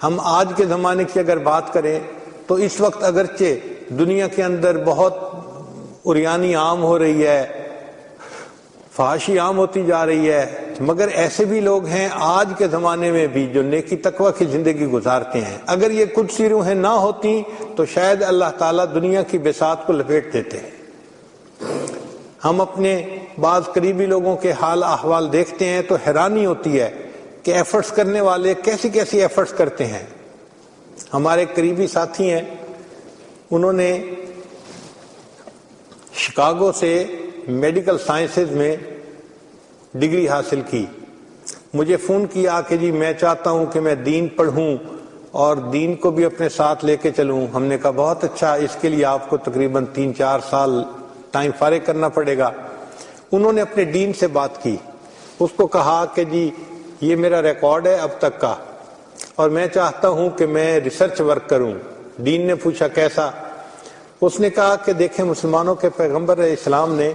ہم آج کے زمانے کی اگر بات کریں تو اس وقت اگرچہ دنیا کے اندر بہت عریانی عام ہو رہی ہے، فحاشی عام ہوتی جا رہی ہے، مگر ایسے بھی لوگ ہیں آج کے زمانے میں بھی جو نیکی تقوی کی زندگی گزارتے ہیں۔ اگر یہ قدسی روحیں نہ ہوتی تو شاید اللہ تعالیٰ دنیا کی بساط کو لپیٹ دیتے ہیں۔ ہم اپنے بعض قریبی لوگوں کے حال احوال دیکھتے ہیں تو حیرانی ہوتی ہے کہ ایفرٹس کرنے والے کیسی کیسی ایفرٹس کرتے ہیں۔ ہمارے قریبی ساتھی ہیں، انہوں نے شکاگو سے میڈیکل سائنسز میں ڈگری حاصل کی، مجھے فون کیا کہ جی میں چاہتا ہوں کہ میں دین پڑھوں اور دین کو بھی اپنے ساتھ لے کے چلوں۔ ہم نے کہا بہت اچھا، اس کے لیے آپ کو تقریباً 3-4 سال ٹائم فارغ کرنا پڑے گا۔ انہوں نے اپنے ڈین سے بات کی، اس کو کہا کہ جی یہ میرا ریکارڈ ہے اب تک کا اور میں چاہتا ہوں کہ میں ریسرچ ورک کروں۔ ڈین نے پوچھا کیسا؟ اس نے کہا کہ دیکھیں مسلمانوں کے پیغمبر اسلام نے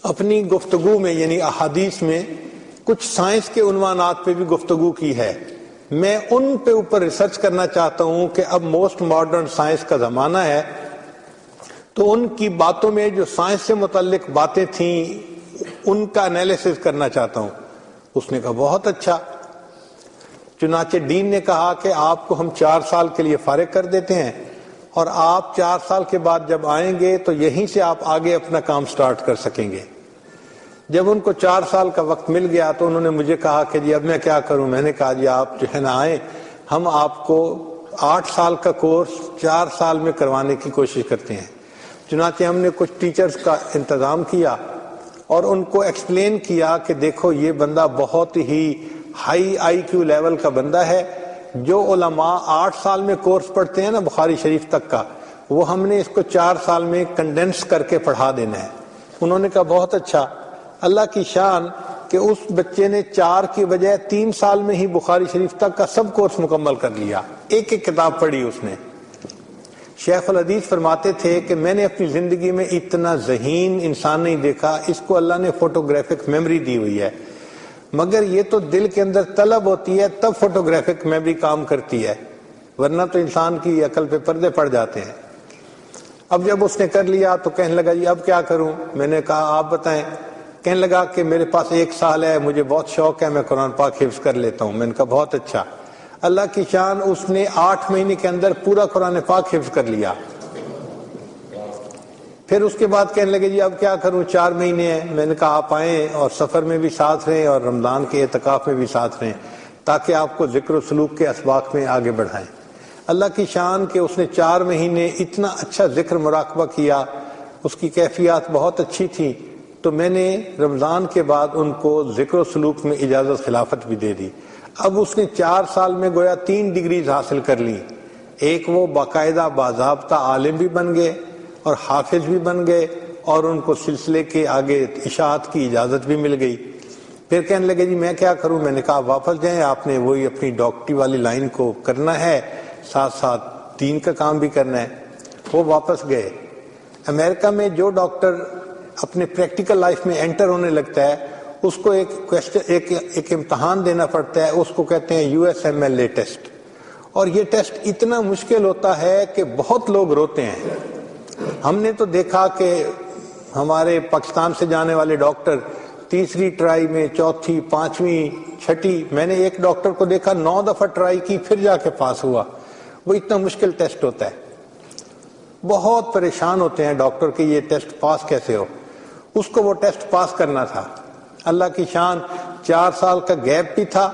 اپنی گفتگو میں یعنی احادیث میں کچھ سائنس کے عنوانات پہ بھی گفتگو کی ہے، میں ان پہ اوپر ریسرچ کرنا چاہتا ہوں کہ اب موسٹ ماڈرن سائنس کا زمانہ ہے تو ان کی باتوں میں جو سائنس سے متعلق باتیں تھیں ان کا انالیسس کرنا چاہتا ہوں۔ اس نے کہا بہت اچھا۔ چنانچہ ڈین نے کہا کہ آپ کو ہم 4 سال کے لیے فارغ کر دیتے ہیں اور آپ 4 سال کے بعد جب آئیں گے تو یہیں سے آپ آگے اپنا کام سٹارٹ کر سکیں گے۔ جب ان کو 4 سال کا وقت مل گیا تو انہوں نے مجھے کہا کہ جی اب میں کیا کروں؟ میں نے کہا جی آپ جو ہے نا آئیں، ہم آپ کو 8 سال کا کورس 4 سال میں کروانے کی کوشش کرتے ہیں۔ چنانچہ ہم نے کچھ ٹیچرز کا انتظام کیا اور ان کو ایکسپلین کیا کہ دیکھو یہ بندہ بہت ہی ہائی آئی کیو لیول کا بندہ ہے، جو علماء 8 سال میں کورس پڑھتے ہیں نا بخاری شریف تک کا، وہ ہم نے اس کو 4 سال میں کنڈینس کر کے پڑھا دینا ہے۔ انہوں نے کہا بہت اچھا۔ اللہ کی شان کہ اس بچے نے 4 کی بجائے 3 سال میں ہی بخاری شریف تک کا سب کورس مکمل کر لیا، ایک ایک کتاب پڑھی اس نے۔ شیخ الحدیث فرماتے تھے کہ میں نے اپنی زندگی میں اتنا ذہین انسان نہیں دیکھا، اس کو اللہ نے فوٹوگرافک میموری دی ہوئی ہے، مگر یہ تو دل کے اندر طلب ہوتی ہے تب فوٹوگرافک میموری کام کرتی ہے، ورنہ تو انسان کی عقل پہ پردے پڑ جاتے ہیں۔ اب جب اس نے کر لیا تو کہنے لگا جی اب کیا کروں؟ میں نے کہا آپ بتائیں۔ کہنے لگا کہ میرے پاس 1 سال ہے، مجھے بہت شوق ہے، میں قرآن پاک حفظ کر لیتا ہوں۔ میں نے کہا بہت اچھا۔ اللہ کی شان اس نے 8 مہینے کے اندر پورا قرآن پاک حفظ کر لیا۔ پھر اس کے بعد کہنے لگے جی اب کیا کروں؟ 4 مہینے ہیں۔ میں نے کہا آپ آئیں اور سفر میں بھی ساتھ رہیں اور رمضان کے اعتکاف میں بھی ساتھ رہیں تاکہ آپ کو ذکر و سلوک کے اسباق میں آگے بڑھائیں۔ اللہ کی شان کہ اس نے 4 مہینے اتنا اچھا ذکر مراقبہ کیا، اس کی کیفیات بہت اچھی تھی، تو میں نے رمضان کے بعد ان کو ذکر و سلوک میں اجازت خلافت بھی دے دی۔ اب اس نے 4 سال میں گویا 3 ڈگریز حاصل کر لی، ایک وہ باقاعدہ باضابطہ عالم بھی بن گئے اور حافظ بھی بن گئے اور ان کو سلسلے کے آگے اشاعت کی اجازت بھی مل گئی۔ پھر کہنے لگے جی میں کیا کروں؟ میں نے کہا واپس جائیں، آپ نے وہی اپنی ڈاکٹری والی لائن کو کرنا ہے، ساتھ ساتھ دین کا کام بھی کرنا ہے۔ وہ واپس گئے۔ امریکہ میں جو ڈاکٹر اپنے پریکٹیکل لائف میں انٹر ہونے لگتا ہے اس کو ایک امتحان دینا پڑتا ہے، اس کو کہتے ہیں USMLE ٹیسٹ، اور یہ ٹیسٹ اتنا مشکل ہوتا ہے کہ بہت لوگ روتے ہیں۔ ہم نے تو دیکھا کہ ہمارے پاکستان سے جانے والے ڈاکٹر 3ری ٹرائی میں، 4تھی، 5ویں، 6ٹھی، میں نے ایک ڈاکٹر کو دیکھا 9 دفعہ ٹرائی کی پھر جا کے پاس ہوا۔ وہ اتنا مشکل ٹیسٹ ہوتا ہے، بہت پریشان ہوتے ہیں ڈاکٹر کہ یہ ٹیسٹ پاس کیسے ہو۔ اس کو وہ ٹیسٹ پاس کرنا تھا۔ اللہ کی شان 4 سال کا گیپ بھی تھا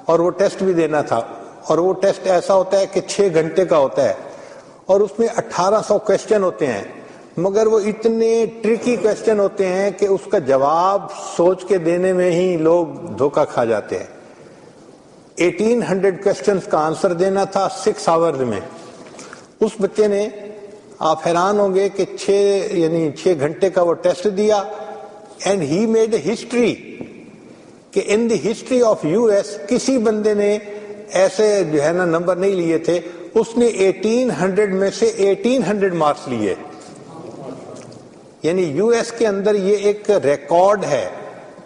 اور وہ ٹیسٹ بھی دینا تھا، اور وہ ٹیسٹ ایسا ہوتا ہے کہ 6 گھنٹے کا ہوتا ہے اور اس میں 1800 کویسچن ہوتے ہیں، مگر وہ اتنے ٹرکی کویسچن ہوتے ہیں کہ اس کا جواب سوچ کے دینے میں ہی لوگ دھوکہ کھا جاتے ہیں۔ 1800 کویسچنز کا آنسر دینا تھا 6 آورز میں۔ اس بچے نے، آپ حیران ہوں گے کہ 6 گھنٹے کا وہ ٹیسٹ دیا، and he made a history کہ ان دی ہسٹری آف US کسی بندے نے ایسے جو ہے نا نمبر نہیں لیے تھے۔ اس نے 1800 میں سے 1800 مارکس لیے، یعنی US کے اندر یہ ایک ریکارڈ ہے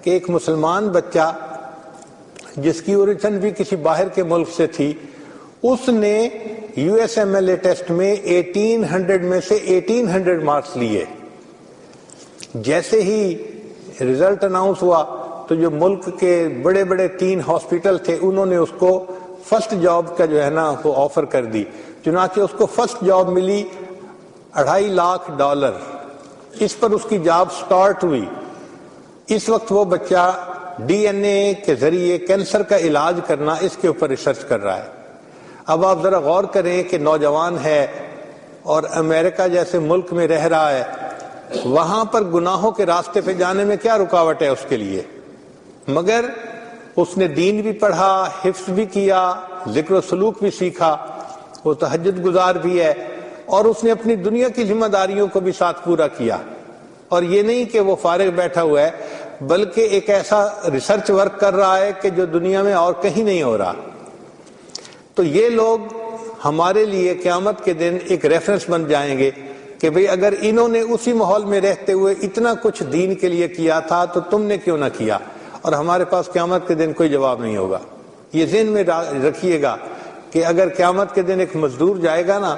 کہ ایک مسلمان بچہ جس کی اوریجن بھی کسی باہر کے ملک سے تھی، اس نے USMLE ٹیسٹ میں 1800 میں سے 1800 مارکس لیے۔ جیسے ہی رزلٹ اناؤنس ہوا تو جو ملک کے بڑے بڑے 3 ہاسپٹل تھے انہوں نے اس کو فرسٹ جاب کا جو ہے نا وہ آفر کر دی، چنانچہ اس کو فرسٹ جاب ملی $2.5 لاکھ۔ اس پر اس کی جاب سٹارٹ ہوئی۔ اس وقت وہ بچہ DNA کے ذریعے کینسر کا علاج کرنا، اس کے اوپر ریسرچ کر رہا ہے۔ اب آپ ذرا غور کریں کہ نوجوان ہے اور امریکہ جیسے ملک میں رہ رہا ہے، وہاں پر گناہوں کے راستے پہ جانے میں کیا رکاوٹ ہے اس کے لیے؟ مگر اس نے دین بھی پڑھا، حفظ بھی کیا، ذکر و سلوک بھی سیکھا، وہ تہجد گزار بھی ہے، اور اس نے اپنی دنیا کی ذمہ داریوں کو بھی ساتھ پورا کیا۔ اور یہ نہیں کہ وہ فارغ بیٹھا ہوا ہے، بلکہ ایک ایسا ریسرچ ورک کر رہا ہے کہ جو دنیا میں اور کہیں نہیں ہو رہا۔ تو یہ لوگ ہمارے لیے قیامت کے دن ایک ریفرنس بن جائیں گے کہ بھئی اگر انہوں نے اسی ماحول میں رہتے ہوئے اتنا کچھ دین کے لیے کیا تھا تو تم نے کیوں نہ کیا؟ اور ہمارے پاس قیامت کے دن کوئی جواب نہیں ہوگا۔ یہ ذہن میں رکھیے گا کہ اگر قیامت کے دن ایک مزدور جائے گا نا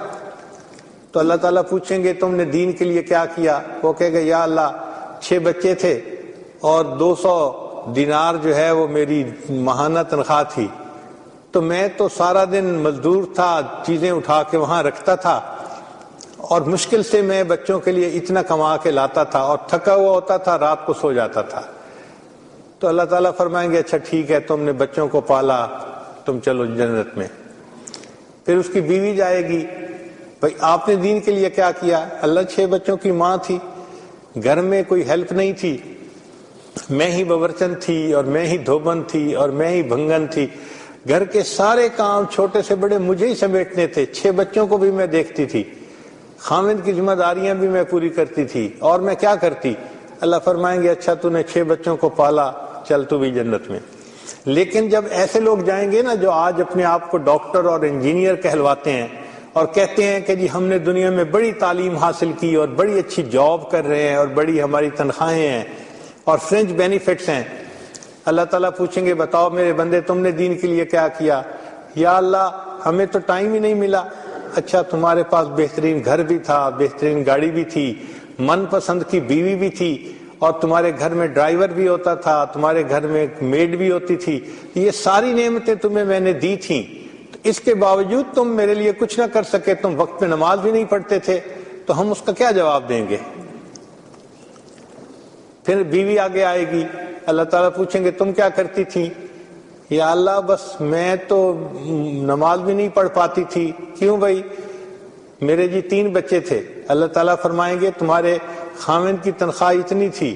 تو اللہ تعالیٰ پوچھیں گے تم نے دین کے لیے کیا کیا؟ وہ کہے گا یا اللہ 6 بچے تھے اور 200 دینار جو ہے وہ میری ماہانہ تنخواہ تھی، تو میں تو سارا دن مزدور تھا، چیزیں اٹھا کے وہاں رکھتا تھا اور مشکل سے میں بچوں کے لیے اتنا کما کے لاتا تھا اور تھکا ہوا ہوتا تھا، رات کو سو جاتا تھا۔ تو اللہ تعالیٰ فرمائیں گے اچھا ٹھیک ہے، تم نے بچوں کو پالا، تم چلو جنت میں۔ پھر اس کی بیوی جائے گی، بھائی آپ نے دین کے لیے کیا کیا؟ اللہ 6 بچوں کی ماں تھی، گھر میں کوئی ہیلپ نہیں تھی، میں ہی باورچن تھی اور میں ہی دھوبن تھی اور میں ہی بھنگن تھی، گھر کے سارے کام چھوٹے سے بڑے مجھے ہی سمیٹنے تھے، 6 بچوں کو بھی میں دیکھتی تھی، خاوند کی ذمہ داریاں بھی میں پوری کرتی تھی، اور میں کیا کرتی؟ اللہ فرمائیں گے اچھا تو نے 6 بچوں کو پالا، چل تو بھی جنت میں۔ لیکن جب ایسے لوگ جائیں گے نا جو آج اپنے آپ کو ڈاکٹر اور انجینئر کہلواتے ہیں اور کہتے ہیں کہ جی ہم نے دنیا میں بڑی تعلیم حاصل کی اور بڑی اچھی جاب کر رہے ہیں اور بڑی ہماری تنخواہیں ہیں اور فرنچ بینیفٹس ہیں، اللہ تعالیٰ پوچھیں گے بتاؤ میرے بندے تم نے دین کے لیے کیا کیا؟ یا اللہ ہمیں تو ٹائم ہی نہیں ملا۔ اچھا تمہارے پاس بہترین گھر بھی تھا، بہترین گاڑی بھی تھی، من پسند کی بیوی بھی تھی، اور تمہارے گھر میں ڈرائیور بھی ہوتا تھا، تمہارے گھر میں میڈ بھی ہوتی تھی، یہ ساری نعمتیں تمہیں میں نے دی تھیں، اس کے باوجود تم میرے لیے کچھ نہ کر سکے، تم وقت پہ نماز بھی نہیں پڑھتے تھے، تو ہم اس کا کیا جواب دیں گے؟ پھر بیوی آگے آئے گی، اللہ تعالیٰ پوچھیں گے تم کیا کرتی تھی؟ یا اللہ بس میں تو نماز بھی نہیں پڑھ پاتی تھی۔ کیوں بھائی؟ میرے جی 3 بچے تھے۔ اللہ تعالیٰ فرمائیں گے تمہارے خاوند کی تنخواہ اتنی تھی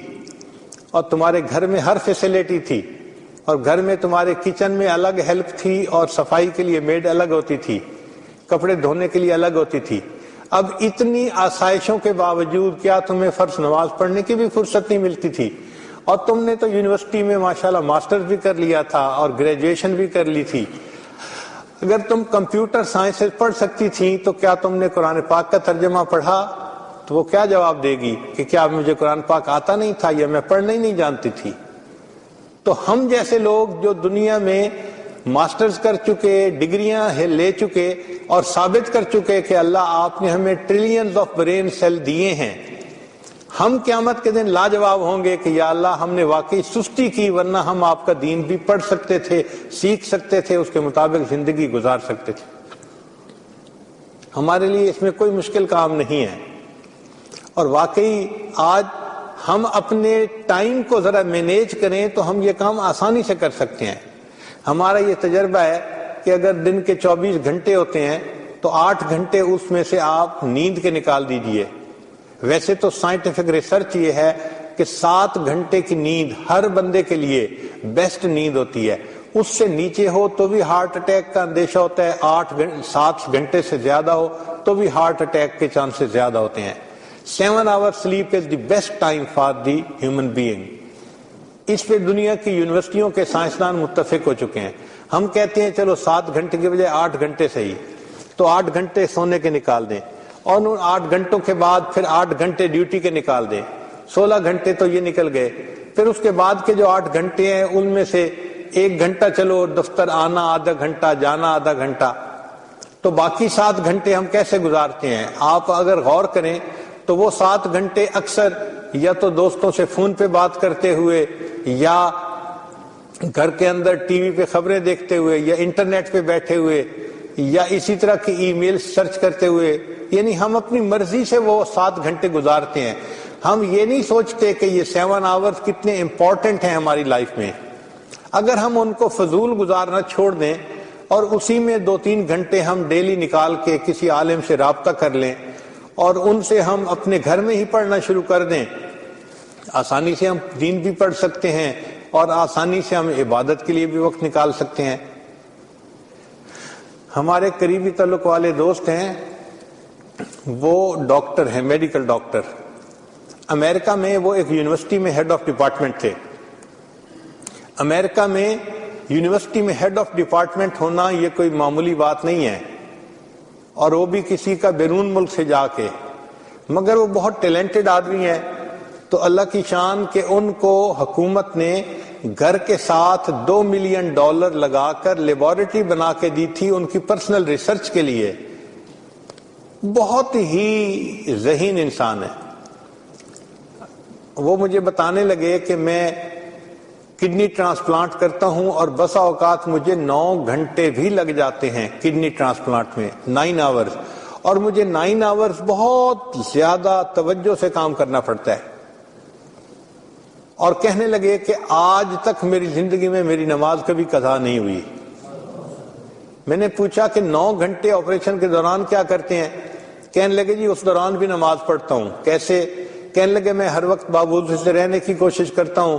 اور تمہارے گھر میں ہر فیسلٹی تھی، اور گھر میں تمہارے کچن میں الگ ہیلپ تھی اور صفائی کے لیے میڈ الگ ہوتی تھی، کپڑے دھونے کے لیے الگ ہوتی تھی، اب اتنی آسائشوں کے باوجود کیا تمہیں فرض نماز پڑھنے کی بھی فرصت نہیں ملتی تھی؟ اور تم نے تو یونیورسٹی میں ماشاءاللہ ماسٹر بھی کر لیا تھا اور گریجویشن بھی کر لی تھی، اگر تم کمپیوٹر سائنسز پڑھ سکتی تھی تو کیا تم نے قرآن پاک کا ترجمہ پڑھا؟ تو وہ کیا جواب دے گی کہ کیا مجھے قرآن پاک آتا نہیں تھا یا میں پڑھنا ہی نہیں جانتی تھی؟ تو ہم جیسے لوگ جو دنیا میں ماسٹرز کر چکے، ڈگریاں لے چکے اور ثابت کر چکے کہ اللہ آپ نے ہمیں ٹریلینز آف برین سیل دیے ہیں، ہم قیامت کے دن لاجواب ہوں گے کہ یا اللہ ہم نے واقعی سستی کی، ورنہ ہم آپ کا دین بھی پڑھ سکتے تھے، سیکھ سکتے تھے، اس کے مطابق زندگی گزار سکتے تھے۔ ہمارے لیے اس میں کوئی مشکل کام نہیں ہے، اور واقعی آج ہم اپنے ٹائم کو ذرا مینیج کریں تو ہم یہ کام آسانی سے کر سکتے ہیں۔ ہمارا یہ تجربہ ہے کہ اگر دن کے 24 گھنٹے ہوتے ہیں تو 8 گھنٹے اس میں سے آپ نیند کے نکال دیجئے۔ ویسے تو سائنٹیفک ریسرچ یہ ہے کہ 7 گھنٹے کی نیند ہر بندے کے لیے بیسٹ نیند ہوتی ہے، اس سے نیچے ہو تو بھی ہارٹ اٹیک کا اندیشہ ہوتا ہے، 7 گھنٹے سے زیادہ ہو تو بھی ہارٹ اٹیک کے چانسز زیادہ ہوتے ہیں۔ 7 hours sleep is the best time for the human being۔ اس پہ دنیا کی یونیورسٹیوں کے سائنسدان متفق ہو چکے ہیں۔ ہم کہتے ہیں چلو 7 گھنٹے کے بجائے 8 گھنٹے صحیح، تو 8 گھنٹے سونے کے نکال دیں، اور ان 8 گھنٹوں کے بعد پھر 8 گھنٹے ڈیوٹی کے نکال دیں، 16 گھنٹے تو یہ نکل گئے۔ پھر اس کے بعد کے جو 8 گھنٹے ہیں ان میں سے 1 گھنٹہ چلو دفتر آنا آدھا گھنٹہ، جانا آدھا گھنٹہ، تو باقی 7 گھنٹے ہم کیسے گزارتے ہیں؟ آپ اگر غور کریں تو وہ 7 گھنٹے اکثر یا تو دوستوں سے فون پہ بات کرتے ہوئے، یا گھر کے اندر ٹی وی پہ خبریں دیکھتے ہوئے، یا انٹرنیٹ پہ بیٹھے ہوئے، یا اسی طرح کی ای میل سرچ کرتے ہوئے، یعنی ہم اپنی مرضی سے وہ 7 گھنٹے گزارتے ہیں۔ ہم یہ نہیں سوچتے کہ یہ 7 آورز کتنے امپورٹنٹ ہیں ہماری لائف میں۔ اگر ہم ان کو فضول گزارنا چھوڑ دیں اور اسی میں 2-3 گھنٹے ہم ڈیلی نکال کے کسی عالم سے رابطہ کر لیں اور ان سے ہم اپنے گھر میں ہی پڑھنا شروع کر دیں، آسانی سے ہم دین بھی پڑھ سکتے ہیں اور آسانی سے ہم عبادت کے لیے بھی وقت نکال سکتے ہیں۔ ہمارے قریبی تعلق والے دوست ہیں، وہ ڈاکٹر ہیں، میڈیکل ڈاکٹر۔ امریکہ میں وہ ایک یونیورسٹی میں ہیڈ آف ڈپارٹمنٹ تھے۔ امریکہ میں یونیورسٹی میں ہیڈ آف ڈپارٹمنٹ ہونا یہ کوئی معمولی بات نہیں ہے، اور وہ بھی کسی کا بیرون ملک سے جا کے، مگر وہ بہت ٹیلنٹڈ آدمی ہے۔ تو اللہ کی شان کہ ان کو حکومت نے گھر کے ساتھ $2 ملین لگا کر لیبارٹری بنا کے دی تھی ان کی پرسنل ریسرچ کے لیے۔ بہت ہی ذہین انسان ہے۔ وہ مجھے بتانے لگے کہ میں کڈنی ٹرانسپلانٹ کرتا ہوں اور بسا اوقات مجھے 9 گھنٹے بھی لگ جاتے ہیں کڈنی ٹرانسپلانٹ میں، 9 آورز، اور مجھے 9 آورز بہت زیادہ توجہ سے کام کرنا پڑتا ہے۔ اور کہنے لگے کہ آج تک میری زندگی میں میری نماز کبھی قضا نہیں ہوئی۔ میں نے پوچھا کہ 9 گھنٹے آپریشن کے دوران کیا کرتے ہیں؟ کہنے لگے جی اس دوران بھی نماز پڑھتا ہوں۔ کیسے؟ کہنے لگے میں ہر وقت باوضو سے رہنے کی کوشش کرتا ہوں،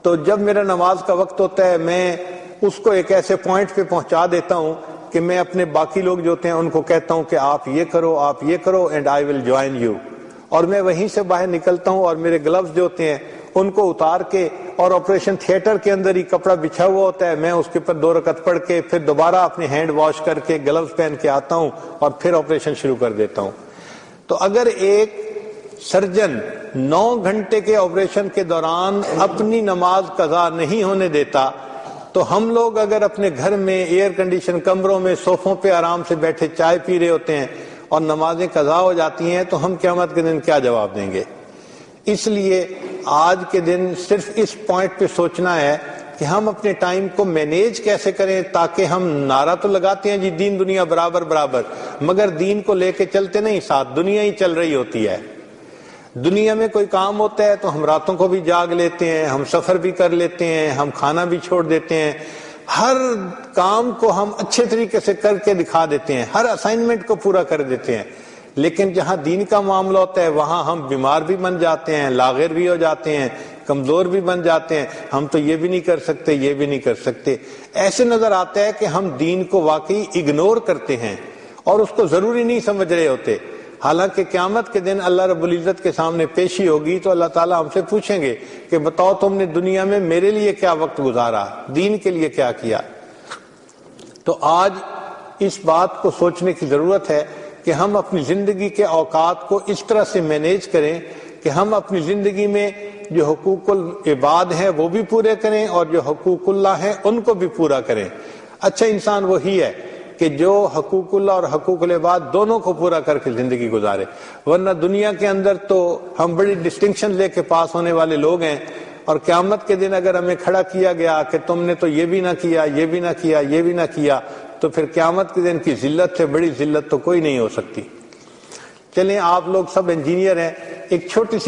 تو جب میرا نماز کا وقت ہوتا ہے میں اس کو ایک ایسے پوائنٹ پہ پہنچا دیتا ہوں کہ میں اپنے باقی لوگ جو ہوتے ہیں ان کو کہتا ہوں کہ آپ یہ کرو، آپ یہ کرو، and I will join you, اور میں وہیں سے باہر نکلتا ہوں اور میرے گلوز جو ہوتے ہیں ان کو اتار کے، اور آپریشن تھیٹر کے اندر ہی کپڑا بچھا ہوا ہوتا ہے، میں اس کے اوپر 2 رکعت پڑھ کے پھر دوبارہ اپنے ہینڈ واش کر کے گلوز پہن کے آتا ہوں اور پھر آپریشن شروع کر دیتا ہوں۔ تو اگر ایک سرجن 9 گھنٹے کے آپریشن کے دوران اپنی نماز قضا نہیں ہونے دیتا، تو ہم لوگ اگر اپنے گھر میں ایئر کنڈیشن کمروں میں صوفوں پہ آرام سے بیٹھے چائے پی رہے ہوتے ہیں اور نمازیں قضا ہو جاتی ہیں، تو ہم قیامت کے دن کیا جواب دیں گے؟ اس لیے آج کے دن صرف اس پوائنٹ پہ سوچنا ہے کہ ہم اپنے ٹائم کو مینیج کیسے کریں، تاکہ ہم نعرہ تو لگاتے ہیں جی دین دنیا برابر برابر، مگر دین کو لے کے چلتے نہیں، ساتھ دنیا ہی چل رہی ہوتی ہے۔ دنیا میں کوئی کام ہوتا ہے تو ہم راتوں کو بھی جاگ لیتے ہیں، ہم سفر بھی کر لیتے ہیں، ہم کھانا بھی چھوڑ دیتے ہیں، ہر کام کو ہم اچھے طریقے سے کر کے دکھا دیتے ہیں، ہر اسائنمنٹ کو پورا کر دیتے ہیں، لیکن جہاں دین کا معاملہ ہوتا ہے وہاں ہم بیمار بھی بن جاتے ہیں، لاغر بھی ہو جاتے ہیں، کمزور بھی بن جاتے ہیں، ہم تو یہ بھی نہیں کر سکتے، یہ بھی نہیں کر سکتے۔ ایسے نظر آتا ہے کہ ہم دین کو واقعی اگنور کرتے ہیں اور اس کو ضروری نہیں سمجھ رہے ہوتے، حالانکہ قیامت کے دن اللہ رب العزت کے سامنے پیشی ہوگی تو اللہ تعالیٰ ہم سے پوچھیں گے کہ بتاؤ تم نے دنیا میں میرے لیے کیا وقت گزارا، دین کے لیے کیا کیا۔ تو آج اس بات کو سوچنے کی ضرورت ہے کہ ہم اپنی زندگی کے اوقات کو اس طرح سے مینیج کریں کہ ہم اپنی زندگی میں جو حقوق العباد ہیں وہ بھی پورے کریں اور جو حقوق اللہ ہیں ان کو بھی پورا کریں۔ اچھا انسان وہی ہے کہ جو حقوق اللہ اور حقوق العباد دونوں کو پورا کر کے زندگی گزارے، ورنہ دنیا کے اندر تو ہم بڑی ڈسٹنکشن لے کے پاس ہونے والے لوگ ہیں، اور قیامت کے دن اگر ہمیں کھڑا کیا گیا کہ تم نے تو یہ بھی نہ کیا، یہ بھی نہ کیا، یہ بھی نہ کیا، تو پھر قیامت کے دن کی ذلت سے بڑی ذلت تو کوئی نہیں ہو سکتی۔ چلیں آپ لوگ سب انجینئر ہیں، ایک چھوٹی سی